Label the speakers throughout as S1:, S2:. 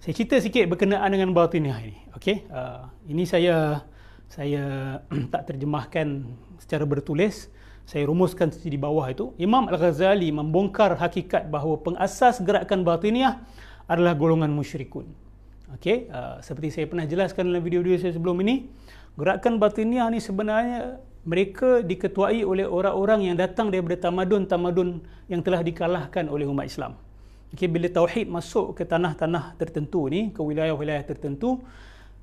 S1: Saya cerita sikit berkenaan dengan batiniah ini. Okey, ini saya tak terjemahkan secara bertulis. Saya rumuskan di bawah itu. Imam Al-Ghazali membongkar hakikat bahawa pengasas gerakan batiniah adalah golongan musyrikun. Okey, seperti saya pernah jelaskan dalam video-video saya sebelum ini, gerakan batiniah ni sebenarnya mereka diketuai oleh orang-orang yang datang daripada tamadun-tamadun yang telah dikalahkan oleh umat Islam. Okay, bila tauhid masuk ke tanah-tanah tertentu ni, ke wilayah-wilayah tertentu,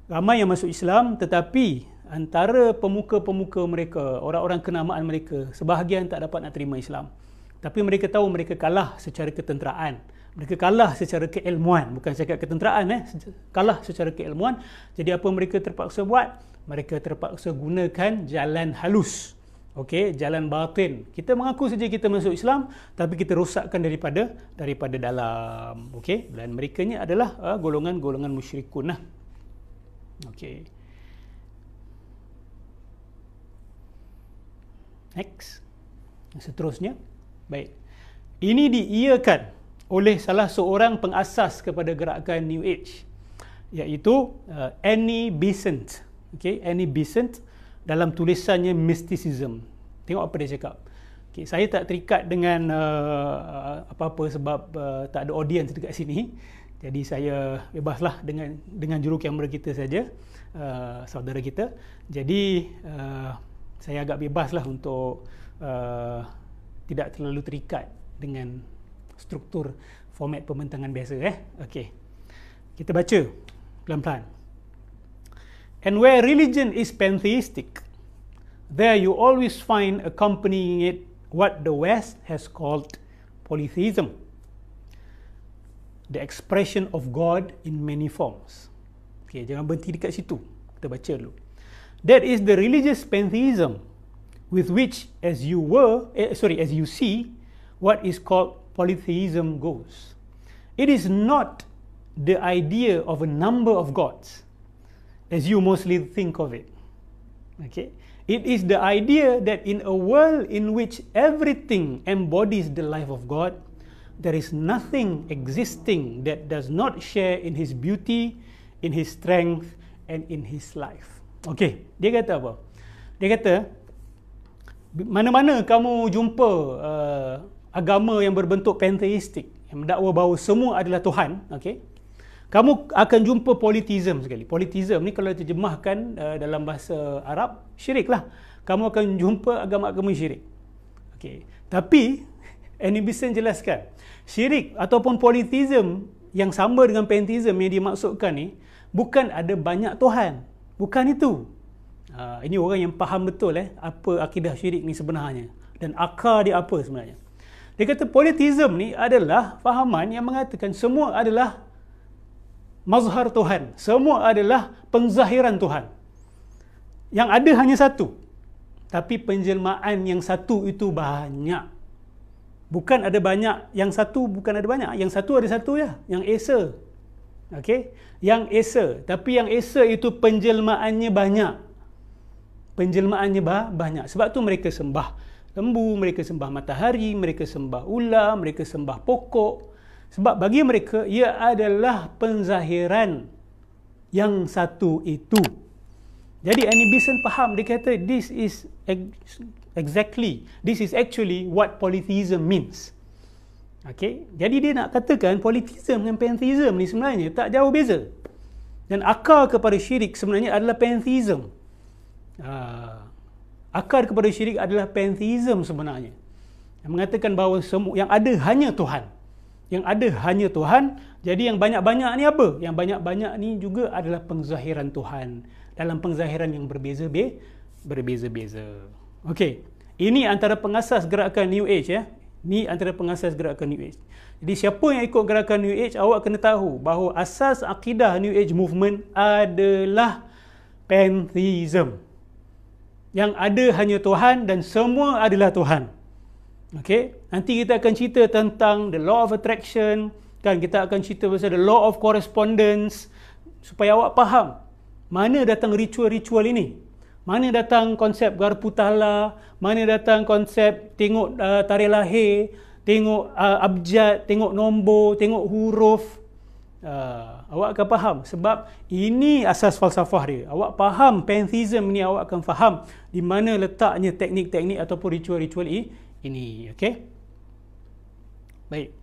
S1: ramai yang masuk Islam, tetapi antara pemuka-pemuka mereka, orang-orang kenamaan mereka, sebahagian tak dapat nak terima Islam. Tapi mereka tahu mereka kalah secara ketenteraan. Mereka kalah secara keilmuan, bukan cakap ketenteraan, kalah secara keilmuan. Jadi apa mereka terpaksa buat? Mereka terpaksa gunakan jalan halus. Okey, jalan batin. Kita mengaku saja kita masuk Islam, tapi kita rosakkan daripada dalam. Okey, dan mereka ni adalah golongan-golongan musyrikun lah. Okey. Next. Seterusnya. Baik. Ini diiyakan oleh salah seorang pengasas kepada gerakan New Age, iaitu Annie Besant. Okey, Annie Besant dalam tulisannya Mysticism. Tengok apa dia cakap. Okay, saya tak terikat dengan apa-apa sebab tak ada audience dekat sini. Jadi saya bebaslah dengan juru kamera kita saja, saudara kita. Jadi saya agak bebaslah untuk tidak terlalu terikat dengan struktur format pembentangan biasa. Okey. Kita baca pelan-pelan. And where religion is pantheistic, there you always find accompanying it what the West has called polytheism, the expression of God in many forms. Okay, jangan berhenti dekat situ. Kita baca dulu. That is the religious pantheism with which, as you see, what is called polytheism goes. It is not the idea of a number of gods, as you mostly think of it. Okay? It is the idea that in a world in which everything embodies the life of God, there is nothing existing that does not share in His beauty, in His strength, and in His life. Okay, dia kata apa? Dia kata, mana-mana kamu jumpa agama yang berbentuk pantheistic, yang mendakwa bahawa semua adalah Tuhan, okay? Kamu akan jumpa polytheism sekali. Polytheism ni kalau terjemahkan dalam bahasa Arab, syirik lah. Kamu akan jumpa agama-agama syirik. Okay. Tapi, Annie Besant jelaskan, syirik ataupun polytheism yang sama dengan pantheism yang dimaksudkan ni, bukan ada banyak Tuhan. Bukan itu. Ini orang yang faham betul apa akidah syirik ni sebenarnya. Dan akar dia apa sebenarnya. Dia kata polytheism ni adalah fahaman yang mengatakan semua adalah mazhar Tuhan. Semua adalah pengzahiran Tuhan. Yang ada hanya satu. Tapi penjelmaan yang satu itu banyak. Bukan ada banyak. Yang satu bukan ada banyak. Yang satu ada satu ya. Yang Esa. Okey? Yang Esa. Tapi yang Esa itu penjelmaannya banyak. Penjelmaannya banyak. Sebab tu mereka sembah lembu, mereka sembah matahari, mereka sembah ular, mereka sembah pokok. Sebab bagi mereka, ia adalah penzahiran yang satu itu. Jadi Annie Besant faham, dia kata this is actually what polytheism means. Okay? Jadi dia nak katakan polytheism dan pantheism ni sebenarnya tak jauh beza. Dan akar kepada syirik sebenarnya adalah pantheism. Akar kepada syirik adalah pantheism sebenarnya. Yang mengatakan bahawa semua yang ada hanya Tuhan. Yang ada hanya Tuhan. Jadi yang banyak-banyak ni apa? Yang banyak-banyak ni juga adalah pengzahiran Tuhan dalam pengzahiran yang berbeza-beza. Okey. Ini antara pengasas gerakan New Age ya. Ini antara pengasas gerakan New Age. Jadi siapa yang ikut gerakan New Age, awak kena tahu bahawa asas akidah New Age movement adalah pantheism. Yang ada hanya Tuhan dan semua adalah Tuhan. Okey, nanti kita akan cerita tentang the law of attraction, kan, kita akan cerita pasal the law of correspondence supaya awak faham mana datang ritual-ritual ini. Mana datang konsep garpu tala, mana datang konsep tengok tarikh lahir, tengok abjad, tengok nombor, tengok huruf. Awak akan faham sebab ini asas falsafah dia. Awak faham pantheism ni, awak akan faham di mana letaknya teknik-teknik ataupun ritual-ritual ini. Okey. Baik.